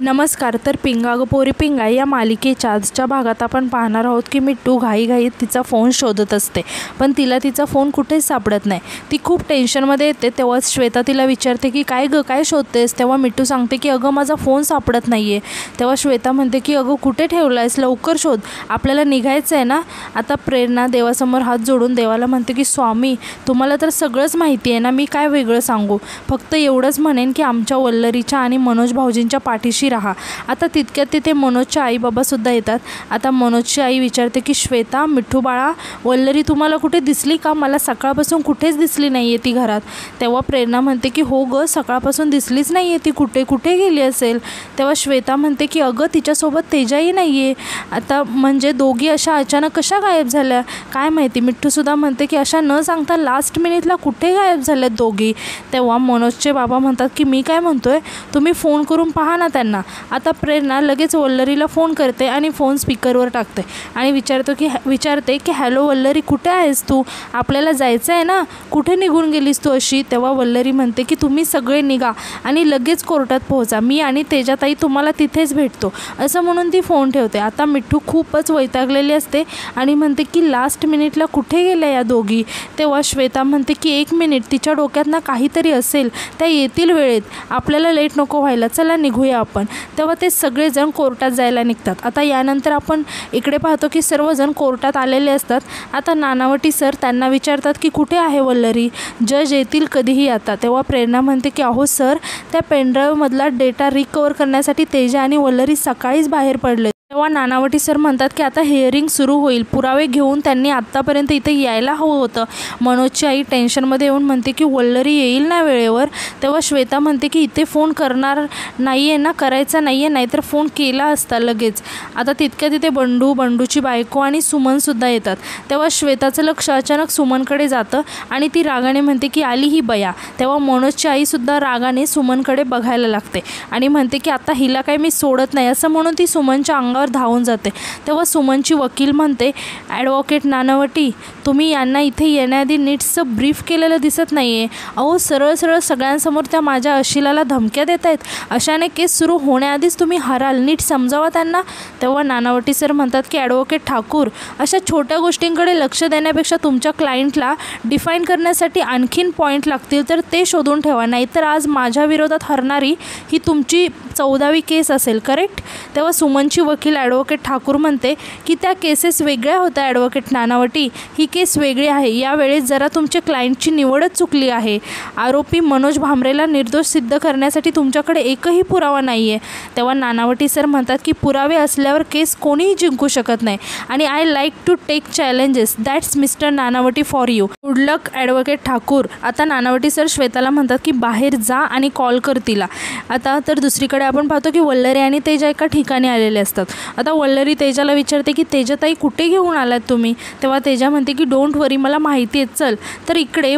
नमस्कार. तर पिंगा गं पोरी पिंगा या मालिकेच्या आजच्या भागात आपण पाहणार आहोत की मिट्टू घाईघाईत तिचा फोन शोधत असते, पण तिला तिचा फोन कुठेच सापडत नाही. ती खूप टेन्शनमध्ये येते. तेव्हा श्वेता तिला विचारते की काय गं, काय शोधतेस? तेव्हा मिट्टू सांगते की अगं माझा फोन सापडत नाही आहे. तेव्हा श्वेता म्हणते की अगं कुठे ठेवला आहेस, लवकर शोध, आपल्याला निघायचं आहे ना. आता प्रेरणा देवासमोर हात जोडून देवाला म्हणते की स्वामी, तुम्हाला तर सगळंच माहिती आहे ना, मी काय वेगळं सांगू, फक्त एवढंच म्हणेन की आमच्या वल्लरीच्या आणि मनोज भाऊजींच्या पाठीशी राहा. आता तितक्यात तिथे मनोजच्या आई बाबासुद्धा येतात. आता मनोजची आई विचारते की श्वेता, मिठू बाळा, वल्लरी तुम्हाला कुठे दिसली का? मला सकाळपासून कुठेच दिसली नाही आहे ती घरात. तेव्हा प्रेरणा म्हणते की हो गं, सकाळपासून दिसलीच नाही आहे ती, कुठे कुठे गेली असेल. तेव्हा श्वेता म्हणते की अगं तिच्यासोबत तेजाही नाही आहे. आता म्हणजे दोघी अशा अचानक कशा गायब झाल्या काय माहिती. मिठ्ठूसुद्धा म्हणते की अशा न सांगता लास्ट मिनिटला कुठे गायब झाल्यात दोघी. तेव्हा मनोजचे बाबा म्हणतात की मी काय म्हणतोय, तुम्ही फोन करून पहा ना त्यांना. आता प्रेरणा लगेच वल्लरीला फोन करते आणि फोन स्पीकरवर टाकते आणि विचारते की हॅलो वल्लरी, कुठे आहेस तू? आपल्याला जायचं आहे ना, कुठे निघून गेलीस तू अशी? तेव्हा वल्लरी म्हणते की तुम्ही सगळे निघा आणि लगेच कोर्टात पोहोचा, मी आणि तेजाताई तुम्हाला तिथेच भेटतो, असं म्हणून ती फोन ठेवते. आता मिठ्ठू खूपच वैतागलेली असते आणि म्हणते की लास्ट मिनिटला कुठे गेल्या या दोघी? तेव्हा श्वेता म्हणते की एक मिनिट, तिच्या डोक्यात ना काहीतरी असेल, त्या येतील वेळेत, आपल्याला लेट नको व्हायला, चला निघूया आपण. तेव्हा ते सगळेजण कोर्टात जायला निघतात. आता यानंतर आपण इकडे पाहतो की सर्वजण कोर्टात आलेले असतात. आता नानावटी सर त्यांना विचारतात की कुठे आहे वल्लरी, जज येतील कधीही आता. तेव्हा प्रेरणा म्हणते की अहो सर, त्या पेनड्राईव्हमधला डेटा रिकवर करण्यासाठी तेजा आणि वल्लरी सकाळीच बाहेर पडले. तेव्हा नानावटी सर म्हणतात की आता हिअरिंग सुरू होईल, पुरावे घेऊन त्यांनी आत्तापर्यंत इथे यायला हवं होतं. मनोजची आई टेन्शनमध्ये येऊन म्हणते की वल्लरी येईल ना वेळेवर. तेव्हा श्वेता म्हणते की इथे फोन करणार नाही आहे ना, करायचा नाही आहे, नाहीतर फोन केला असता लगेच. आता तितक्या तिथे बंडूची बायको आणि सुमनसुद्धा येतात. तेव्हा श्वेताचं लक्ष अचानक सुमनकडे जातं आणि ती रागाने म्हणते की आली ही बया. तेव्हा मनोजची आईसुद्धा रागाने सुमनकडे बघायला लागते आणि म्हणते की आता हिला काही मी सोडत नाही, असं म्हणून ती सुमनच्या अंगावर धावून जाते. तेव्हा सुमनची वकील म्हणते, ॲडव्होकेट नानावटी, तुम्ही यांना इथे येण्याआधी नीटचं ब्रीफ केलेलं दिसत नाही आहे. अहो सरळ सरळ सगळ्यांसमोर त्या माझ्या अशिलाला धमक्या देत आहेत. अशाने केस सुरू होण्याआधीच तुम्ही हराल, नीट समजावा त्यांना. तेव्हा नानावटी सर म्हणतात की ॲडव्होकेट ठाकूर, अशा छोट्या गोष्टींकडे लक्ष देण्यापेक्षा तुमच्या क्लायंटला डिफाईन करण्यासाठी आणखीन पॉईंट लागतील तर ते शोधून ठेवा, नाहीतर आज माझ्या विरोधात हरणारी ही तुमची 14वी केस असेल, करेक्ट? तेव्हा सुमनची वकील ॲडव्होकेट ठाकूर म्हणते की त्या केसेस वेगळ्या होत्या ॲडव्होकेट नानावटी, ही केस वेगळी आहे. यावेळेस जरा तुमच्या क्लायंटची निवडच चुकली आहे. आरोपी मनोज भांबरेला निर्दोष सिद्ध करण्यासाठी तुमच्याकडे एकही पुरावा नाही आहे. तेव्हा नानावटी सर म्हणतात की पुरावे असल्यावर केस कोणीही जिंकू शकत नाही आणि I like to take challenges, that's mister Nanavati for you. Good luck advocate Thakur. आता नानावटी सर श्वेताला म्हणतात की बाहेर जा आणि कॉल कर तिला. आता तर दुसरीकडे आपण पाहतो की वल्लरी आणि तेजा एका ठिकाणी आलेले असतात. आता वल्लरी तेजाला विचारते की तेजाताई कुठे घेऊन आलात तुम्ही? तेव्हा तेजा म्हणते की डोंट वरी, मला माहिती आहे, चल. तर इकडे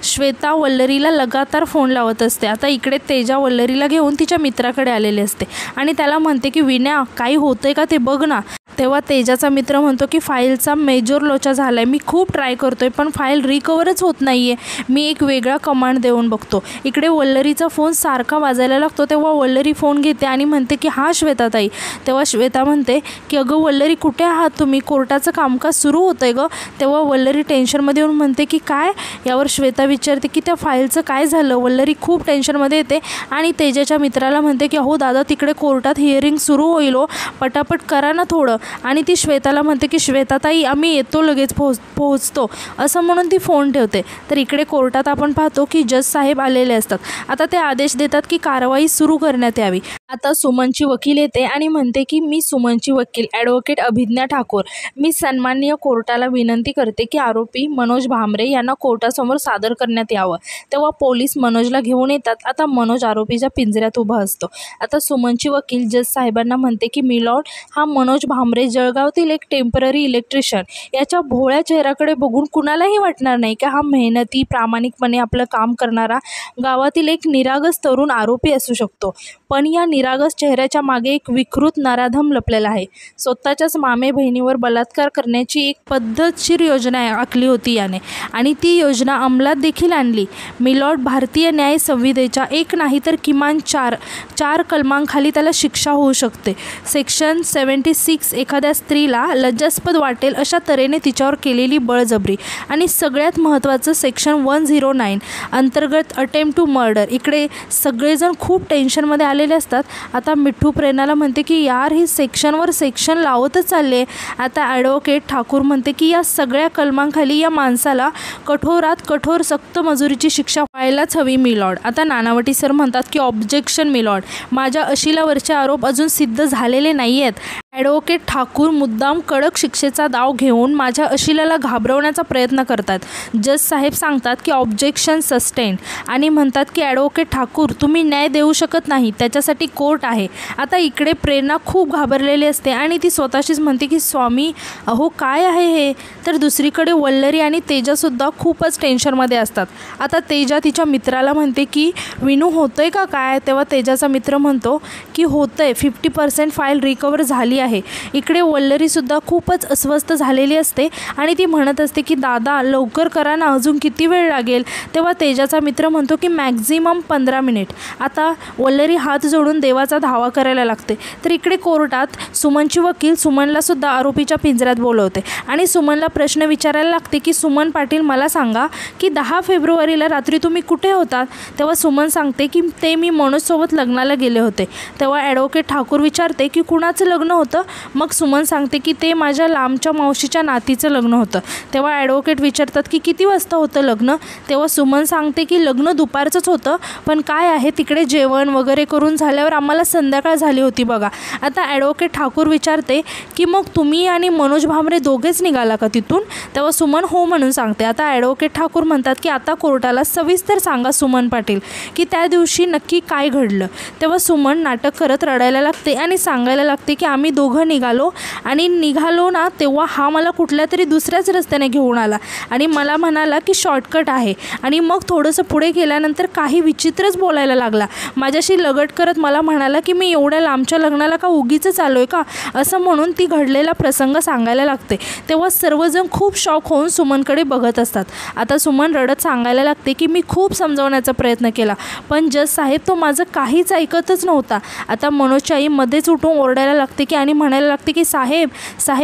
श्वेता वल्लरीला लगातार फोन लावत असते. आता इकडे तेजा वल्लरीला घेऊन तिच्या मित्राकडे आलेले असते आणि त्याला म्हणते की विण्या, काही होतंय का ते बघ ना. तेव्हा तेजाचा मित्र म्हणतो की फाईलचा मेजर लोचा झाला आहे, मी खूप ट्राय करतोय पण फाईल रिकवरच होत नाही आहे, मी एक वेगळा कमांड देऊन बघतो. इकडे वल्लरीचा फोन सारखा वाजायला लागतो. तेव्हा वल्लरी फोन घेते आणि म्हणते की हा श्वेताताई. तेव्हा श्वेता म्हणते की अगं वल्लरी, कुठे आहात तुम्ही, कोर्टाचं कामकाज सुरू होतं आहे गं. तेव्हा वल्लरी टेन्शनमध्ये येऊन म्हणते की काय? यावर श्वेता विचारते की त्या फाईलचं काय झालं. वल्लरी खूप टेन्शनमध्ये येते आणि तेजाच्या मित्राला म्हणते की अहो दादा, तिकडे कोर्टात हिअरिंग सुरू होईल हो, पटापट करा ना थोडं. आणि ती श्वेताला म्हणते की श्वेताताई, आम्ही येतो, लगेच पोहोचतो, असं म्हणून ती फोन ठेवते. तर इकडे कोर्टात आपण पाहतो की जज साहेब आलेले असतात. आता ते आदेश देतात की कारवाई सुरू करण्यात यावी. आता सुमनची वकील येते आणि म्हणते की मी सुमनची वकील ॲडव्होकेट अभिज्ञा ठाकूर, मी सन्माननीय कोर्टाला विनंती करते की आरोपी मनोज भांबरे यांना कोर्टासमोर सादर करण्यात यावं. तेव्हा पोलीस मनोजला घेऊन येतात. आता मनोज आरोपीच्या पिंजऱ्यात उभा असतो. आता सुमनची वकील जज साहेबांना म्हणते की मिलॉर्ड, हा मनोज भांबरे भामरे जळगावतील एक टेम्पररी इलेक्ट्रिशियन याच्या भोळ्या चेहऱ्याकडे बघून कुणालाही वाटणार नाही की हा मेहनती प्रामाणिकपणे आपलं काम करणारा गावातील एक निरागस तरुण आरोपी असू शकतो. पण या निरागस चेहऱ्याच्या मागे एक विकृत नराधम लपलेला आहे. स्वतःच्याच मामे बहिणीवर बलात्कार करण्याची एक पद्धतशीर योजना आखली होती याने, आणि ती योजना अंमलात देखील आणली. मिलॉर्ड, भारतीय न्याय संहितेच्या एक नाही तर किमान चार कलमांखाली त्याला शिक्षा होऊ शकते. सेक्शन 76 एखाद्या स्त्रीला लज्जास्पद वाटेल अशा तऱ्हेने तिच्यावर केलेली बळजबरी, आणि सगळ्यात महत्त्वाचं सेक्शन 109 अंतर्गत अटेम्प्ट टू मर्डर. इकडे सगळेजण खूप टेन्शनमध्ये आलेले असतात. आता मिठू प्रेरणाला म्हणते की यार ही सेक्शनवर सेक्शन लावतच चालले. आता ॲडव्होकेट ठाकूर म्हणते की या सगळ्या कलमांखाली या माणसाला कठोरात कठोर सक्त मजुरीची शिक्षा व्हायलाच हवी मिलॉर्ड. आता नानावटी सर म्हणतात की ऑब्जेक्शन मिलॉर्ड, माझ्या अशिलावरचे आरोप अजून सिद्ध झालेले नाही आहेत. ॲडव्होकेट ठाकूर मुद्दाम कडक शिक्षेचा दाव घेऊन माझ्या अशिलाला घाबरवण्याचा प्रयत्न करतात. जज साहेब सांगतात की ऑब्जेक्शन सस्टेन आणि म्हणतात की ॲडव्होकेट ठाकूर तुम्ही न्याय देऊ शकत नाही, त्याच्यासाठी कोर्ट आहे. आता इकडे प्रेरणा खूप घाबरलेली असते आणि ती स्वतःशीच म्हणते की स्वामी अहो काय आहे हे. तर दुसरीकडे वल्लरी आणि तेजासुद्धा खूपच टेन्शनमध्ये असतात. आता तेजा तिच्या मित्राला म्हणते की विनू होतंय का काय. तेव्हा तेजाचा मित्र म्हणतो की होतंय, 50% फाईल रिकवर झाली आहे. इकडे वल्लरीसुद्धा खूपच अस्वस्थ झालेली असते आणि ती म्हणत असते की दादा लवकर करा ना, अजून किती वेळ लागेल. तेव्हा तेजाचा मित्र म्हणतो की मॅक्झिमम 15 मिनिट. आता वल्लरी हात जोडून देवाचा धावा करायला लागते. तर इकडे कोर्टात सुमनची वकील सुमनला सुद्धा आरोपीच्या पिंजऱ्यात बोलवते आणि सुमनला प्रश्न विचारायला लागते की सुमन पाटील मला सांगा की 10 फेब्रुवारीला रात्री तुम्ही कुठे होतात. तेव्हा सुमन सांगते की ते मी मनोजसोबत लग्नाला गेले होते. तेव्हा ॲडव्होकेट ठाकूर विचारते की कुणाचं लग्न होतं. मग सुमन सांगते की ते माझ्या लांबच्या मावशीच्या नातीचं लग्न होतं. तेव्हा ॲडव्होकेट विचारतात की किती वाजता होतं लग्न. तेव्हा सुमन सांगते की लग्न दुपारचंच होतं, पण काय आहे तिकडे जेवण वगैरे करून झाल्यावर आम्हाला संध्याकाळ झाली होती बघा. आता ॲडव्होकेट ठाकूर विचारते की मग तुम्ही आणि मनोज भामरे दोघेच निघाला का तिथून. तेव्हा सुमन हो म्हणून सांगते. आता ॲडव्होकेट ठाकूर म्हणतात की आता कोर्टाला सविस्तर सांगा सुमन पाटील की त्या दिवशी नक्की काय घडलं. तेव्हा सुमन नाटक करत रडायला लागते आणि सांगायला लागते की आम्ही दोघं निघालो ना तेव्हा हा मला कुठल्या तरी दुसऱ्याच रस्त्याने घेऊन आला आणि मला म्हणाला की शॉर्टकट आहे, आणि मग थोडंसं पुढे गेल्यानंतर काही विचित्रच बोलायला लागला. माझ्याशी लगट करत मला म्हणाला की मी एवढ्या लांबच्या लग्नाला का उगीच आलोय का, असं म्हणून ती घडलेला प्रसंग सांगायला लागते. तेव्हा सर्वजण खूप शॉक होऊन सुमनकडे बघत असतात. आता सुमन रडत सांगायला लागते की मी खूप समजावण्याचा प्रयत्न केला, पण जज साहेब तो माझं काहीच ऐकतच नव्हता. आता मनोजची आई मध्येच उठून ओरडायला लागते की आणि म्हणायला लागते की साहेब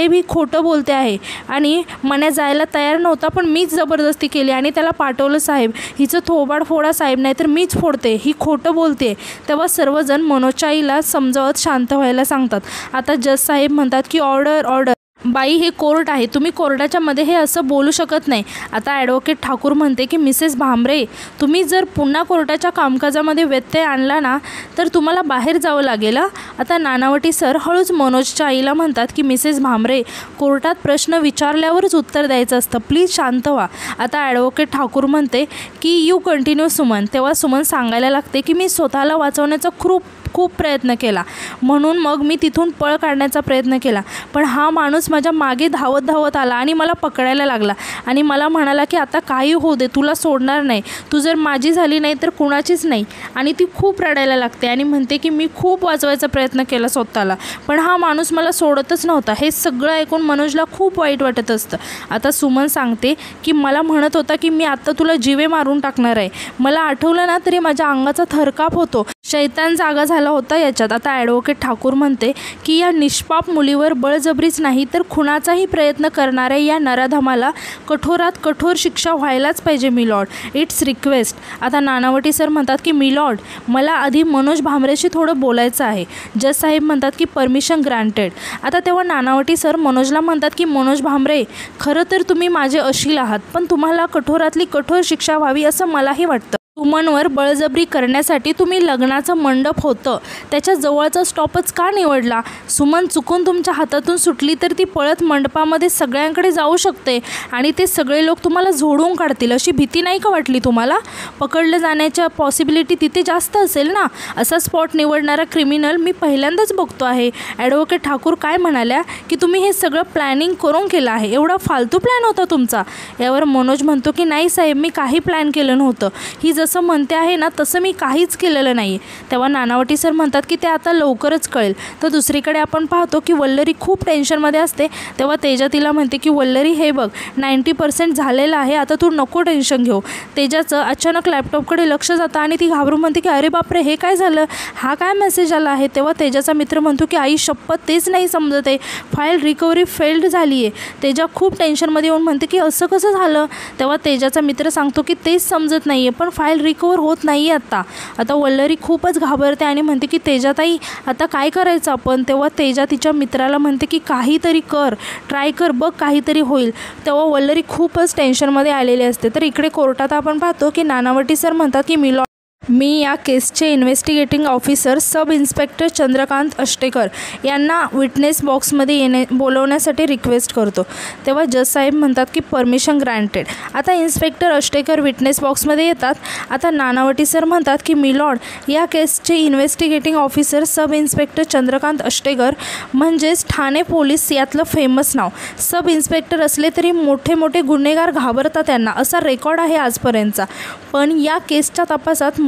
ही खोटं बोलते आहे आणि मन्या जायला तयार नव्हता, पण मीच जबरदस्ती केली आणि त्याला पाठवलं साहेब. हिचं थोबाड फोडा साहेब, नाही तर मीच फोडते, ही खोटं बोलते. तेव्हा सर्वजण मनोजच्या आईला समजावत शांत व्हायला सांगतात. आता जज साहेब म्हणतात की ऑर्डर बाई, हे कोर्ट आहे, तुम्ही कोर्टाच्या मध्ये हे असं बोलू शकत नाही. आता ॲडव्होकेट ठाकूर म्हणते की मिसेस भामरे तुम्ही जर पुन्हा कोर्टाच्या कामकाजामध्ये व्यत्यय आणला ना तर तुम्हाला बाहेर जावं लागेल. आता नानावटी सर हळूच मनोजच्या आईला म्हणतात की मिसेस भामरे कोर्टात प्रश्न विचारल्यावरच उत्तर द्यायचं असतं, प्लीज शांत व्हा. आता ॲडव्होकेट ठाकूर म्हणते की यू कंटिन्यू सुमन. तेव्हा सुमन सांगायला लागते की मी स्वतःला वाचवण्याचा खूप प्रयत्न केला, म्हणून मग मी तिथून पळ काढण्याचा प्रयत्न केला, पण हा माणूस माझ्या मागे धावत आला आणि मला पकडायला लागला आणि मला म्हणाला की आता काही होऊ दे, तुला सोडणार नाही, तू जर माझी झाली नाही तर कुणाचीच नाही. आणि ती खूप रडायला लागते आणि म्हणते की मी खूप वाचवायचा प्रयत्न केला स्वतःला, पण हा माणूस मला सोडतच नव्हता. हे सगळं ऐकून मनोजला खूप वाईट वाटत असतं. आता सुमन सांगते की मला म्हणत होता की मी आत्ता तुला जीवे मारून टाकणार आहे, मला आठवलं ना तरी माझ्या अंगाचा थरकाप होतो, शैतान जागा झाला होता याच्यात. आता ॲडव्होकेट ठाकूर म्हणते की या निष्पाप मुलीवर बळजबरीच नाही तर खुनाचाही प्रयत्न करणाऱ्या या नराधमाला कठोरात कठोर शिक्षा व्हायलाच पाहिजे मिलॉर्ड, इट्स रिक्वेस्ट. आता नानावटी सर म्हणतात की मिलॉर्ड मला आधी मनोज भामरेशी थोडं बोलायचं आहे. जज साहेब म्हणतात की परमिशन ग्रांटेड. आता तेव्हा नानावटी सर मनोजला म्हणतात की मनोज भामरे खरं तर तुम्ही माझे अशील आहात, पण तुम्हाला कठोरातली कठोर शिक्षा व्हावी असं मलाही वाटतं. सुमनवर बळजबरी करण्यासाठी तुम्ही लग्नाचं मंडप होतं त्याच्या जवळचा स्टॉपच का निवडला? सुमन चुकून तुमच्या हातातून सुटली तर ती पळत मंडपामध्ये सगळ्यांकडे जाऊ शकते आणि ते सगळे लोक तुम्हाला झोडून काढतील, अशी भीती नाही का वाटली तुम्हाला? पकडलं जाण्याच्या पॉसिबिलिटी तिथे जास्त असेल ना. असा स्पॉट निवडणारा क्रिमिनल मी पहिल्यांदाच बघतो आहे. ॲडव्होकेट ठाकूर काय म्हणाल्या की तुम्ही हे सगळं प्लॅनिंग करून केलं आहे, एवढा फालतू प्लॅन होता तुमचा. यावर मनोज म्हणतो की नाही साहेब, मी काही प्लॅन केलं नव्हतं. ही जसं म्हणते आहे ना तसं मी काहीच केलेलं नाही. तेव्हा नानावटी सर म्हणतात की ते आता लवकरच कळेल. तर दुसरीकडे आपण पाहतो की वल्लरी खूप टेन्शनमध्ये असते. तेव्हा तेजा तिला म्हणते की वल्लरी हे बघ 90% झालेलं आहे, आता तू नको टेन्शन घेऊ. तेजाचं अचानक लॅपटॉपकडे लक्ष जातं आणि ती घाबरून म्हणते की अरे बापरे, हे काय झालं, हा काय मेसेज आला आहे? तेव्हा तेजाचा मित्र म्हणतो की आई शपथ तेच नाही समजत आहे, फाईल रिकव्हरी फेल्ड झाली आहे. तेजा खूप टेन्शनमध्ये येऊन म्हणते की असं कसं झालं? तेव्हा तेजाचा मित्र सांगतो की तेच समजत नाही आहे, पण फाईल रिकवर होत नाही आहे आता वल्लरी खूपच घाबरते आणि म्हणते की तेजाताई आता काय करायचं आपण? तेव्हा तेजा तिच्या मित्राला म्हणते की काहीतरी कर, ट्राय कर, बघ काहीतरी होईल. तेव्हा वल्लरी खूपच टेन्शनमध्ये आलेली असते. तर इकडे कोर्टात आपण पाहतो की नानावटी सर म्हणतात की मी या केसचे investigating officer sub inspector Chandrakant Ashtekar यांना विटनेस बॉक्समध्ये बोलवण्यासाठी रिक्वेस्ट करतो. तेव्हा जज साहेब म्हणतात की परमिशन ग्रँटेड. आता इन्स्पेक्टर अष्टेकर विटनेस बॉक्समध्ये येतात. आता नानावटी सर म्हणतात की मिलॉर्ड, या केसचे investigating officer sub inspector Chandrakant Ashtekar म्हणजेच ठाणे पोलीस यातलं फेमस नाव. सब इन्स्पेक्टर असले तरी मोठे मोठे गुन्हेगार घाबरतात त्यांना, असा रेकॉर्ड आहे आजपर्यंतचा. पण या केसच्या तपासात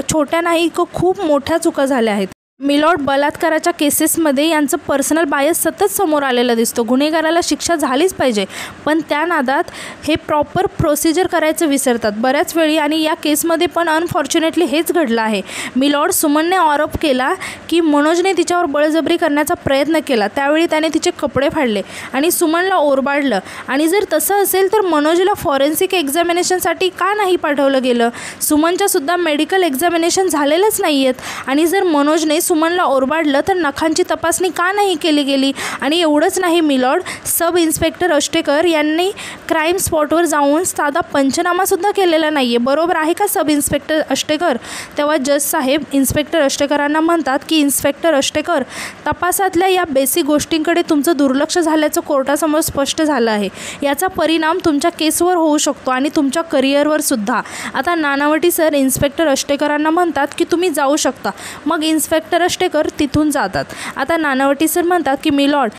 छोट्या नाही खूप मोठ्या चुका झाल्या आहेत. मिलॉर्ड, बलात्काराच्या केसेसमध्ये यांचं पर्सनल बायस सतत समोर आलेला दिसतो. गुन्हेगाराला शिक्षा झालीच पाहिजे, पण त्या नादात हे प्रॉपर प्रोसिजर करायचं विसरतात बऱ्याच वेळी आणि या केसमध्ये पण अनफॉर्च्युनेटली हेच घडलं आहे. मिलॉर्ड, सुमनने आरोप केला की मनोजने तिच्यावर बळजबरी करण्याचा प्रयत्न केला, त्यावेळी त्याने तिचे कपडे फाडले आणि सुमनला ओरबाडलं. आणि जर तसं असेल तर मनोजला फॉरेन्सिक एक्झामिनेशनसाठी का नाही पाठवलं गेलं? सुमनच्यासुद्धा मेडिकल एक्झामिनेशन झालेलंच नाही आहेत. आणि जर मनोजने सुमनला ओरबाडलं तर नखांची तपासणी का नाही केली गेली? आणि एवढंच नाही मिलॉर्ड, सब इन्स्पेक्टर अष्टेकर यांनी क्राईम स्पॉटवर जाऊन साधा पंचनामासुद्धा केलेला नाही आहे. बरोबर आहे का सब इन्स्पेक्टर अष्टेकर? तेव्हा जज साहेब इन्स्पेक्टर अष्टेकरांना म्हणतात की इन्स्पेक्टर अष्टेकर, तपासातल्या या बेसिक गोष्टींकडे तुमचं दुर्लक्ष झाल्याचं कोर्टासमोर स्पष्ट झालं आहे. याचा परिणाम तुमच्या केसवर होऊ शकतो आणि तुमच्या करिअरवर सुद्धा. आता नानावटी सर इन्स्पेक्टर अष्टेकरांना म्हणतात की तुम्ही जाऊ शकता. मग इन्स्पेक्टर अष्टेकर तिथून जातात. आता नानावटी सर म्हणतात की मिलॉर्ड,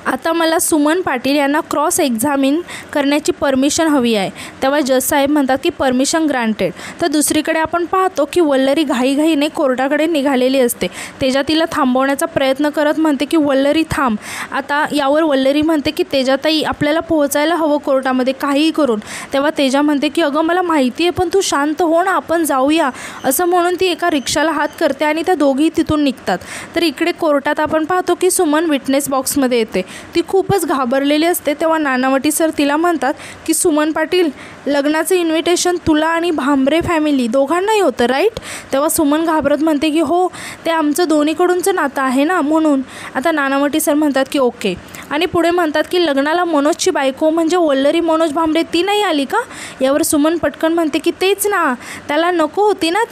आता मला सुमन पाटील यांना क्रॉस एक्झामिन करण्याची परमिशन हवी आहे. तेव्हा जज साहेब म्हणतात की परमिशन ग्रांटेड. तर दुसरीकडे आपण पाहतो की वल्लरी घाईघाईने कोर्टाकडे निघालेली असते. तेजा तिला थांबवण्याचा प्रयत्न करत म्हणते की वल्लरी थांब. आता यावर वल्लरी म्हणते की तेजाताई आपल्याला पोहोचायला हवं कोर्टामध्ये काहीही करून. तेव्हा तेजा म्हणते की अगं मला माहिती आहे, पण तू शांत हो ना, आपण जाऊया. असं म्हणून ती एका रिक्षाला हात करते आणि त्या दोघी तिथून निघतात. तर इकडे कोर्टात आपण पाहतो की सुमन विटनेस बॉक्समध्ये येते. ती खूपच घाबरलेली असते. तेव्हा नानावटी सर तिला म्हणतात की सुमन पाटील, लग्नाचं इन्व्हिटेशन तुला आणि भांबरे फॅमिली दोघांनाही होतं राईट? तेव्हा सुमन घाबरत म्हणते की हो, ते आमचं दोन्हीकडूनचं नातं आहे ना म्हणून. आता नानावटी सर म्हणतात की ओके आणि पुढे म्हणतात की लग्नाला मनोजची बायको म्हणजे वल्लरी मनोज भांबरे ती नाही आली का? यावर सुमन पटकन म्हणते की तेच ना, त्याला नको होती ना,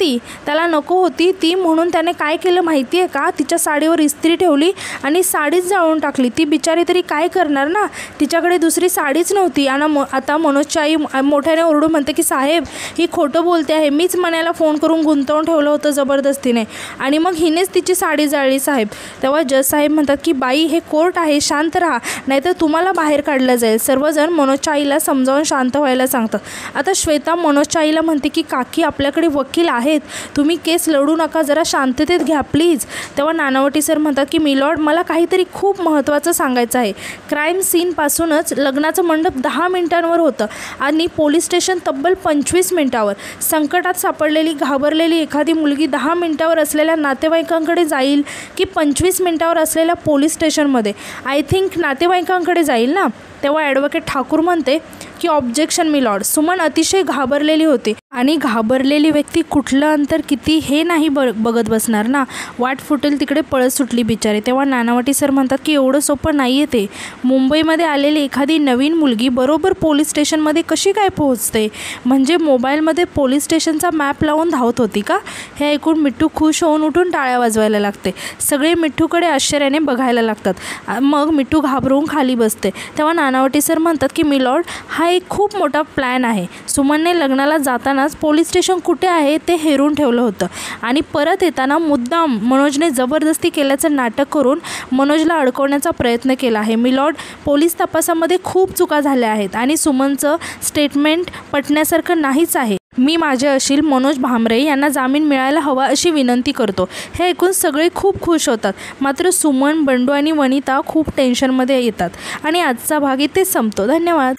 त्याला नको होती ती म्हणून त्याने काय केलं माहिती आहे का? तिच्या साडीवर इस्त्री ठेवली आणि साडीच जाळून टाकली. ती बिचारी तरी काय करणार ना, तिच्याकडे दुसरी साडीच नव्हती. आणि आता मनोजची आई मोठ्याने ओरडून म्हणते की साहेब ही खोटं बोलते आहे, मीच मनाला फोन करून गुंतवून ठेवलं होतं जबरदस्तीने आणि मग हिनेच तिची साडी जाळली साहेब. तेव्हा जज साहेब म्हणतात की बाई हे कोर्ट आहे, शांत राहा नाहीतर तुम्हाला बाहेर काढलं जाईल. सर्वजण मनोजच्या आईला समजावून शांत व्हायला सांगतात. आता श्वेता मनोजच्या आईला म्हणते की काकी आपल्याकडे वकील आहेत, तुम्ही केस लढू नका, जरा शांततेत घ्या प्लीज. तेव्हा नानावटी सर म्हणतात की मिलॉर्ड मला काहीतरी खूप महत्त्वाचं सांगायचं आहे. क्राईम सीनपासूनच लग्नाचं मंडप 10 मिनिटांवर होतं आणि पोलीस स्टेशन तब्बल 25 मिनिटावर. संकटात सापडलेली घाबरलेली एखादी मुलगी 10 मिनिटावर असलेल्या नातेवाईकांकडे जाईल की 25 मिनिटावर असलेल्या पोलीस स्टेशनमध्ये? आय थिंक नातेवाईकांकडे जाईल ना. तेव्हा ॲडव्होकेट ठाकूर म्हणते की ऑब्जेक्शन मिलॉर्ड, सुमन अतिशय घाबरलेली होती आणि घाबरलेली व्यक्ती कुठलं अंतर किती हे नाही बघत बसणार ना, वाट फुटेल तिकडे पळत सुटली बिचारे. तेव्हा नानावटी सर म्हणतात की एवढं सोपं नाही आहे ते. मुंबईमध्ये आलेली एखादी नवीन मुलगी बरोबर पोलीस स्टेशनमध्ये कशी काय पोहोचते? म्हणजे मोबाईलमध्ये पोलीस स्टेशनचा मॅप लावून धावत होती का? हे ऐकून मिठ्ठू खुश होऊन उठून टाळ्या वाजवायला लागते. सगळे मिठ्ठूकडे आश्चर्याने बघायला लागतात. मग मिठ्ठू घाबरून खाली बसते. तेव्हा नानावटी सर म्हणतात की मिलॉर्ड, हा एक खूप मोठा प्लॅन आहे. सुमनने लग्नाला जातानाच पोलीस स्टेशन कुठे आहे ते हेरून ठेवलं होतं आणि परत येताना मुद्दाम मनोजने जबरदस्ती केल्याचं नाटक करून मनोजला अडकवण्याचा प्रयत्न केला आहे. मिलॉर्ड, पोलीस तपासामध्ये खूप चुका झाल्या आहेत आणि सुमनचं स्टेटमेंट पटण्यासारखं नाहीच आहे. मी माझे अशील मनोज भांबरे यांना जामीन मिळायला हवा अशी विनंती करतो. हे ऐकून सगळे खूप खुश होतात. मात्र सुमन, बंडू आणि वनिता खूप टेन्शनमध्ये येतात आणि आजचा भाग इथेच संपतो. धन्यवाद.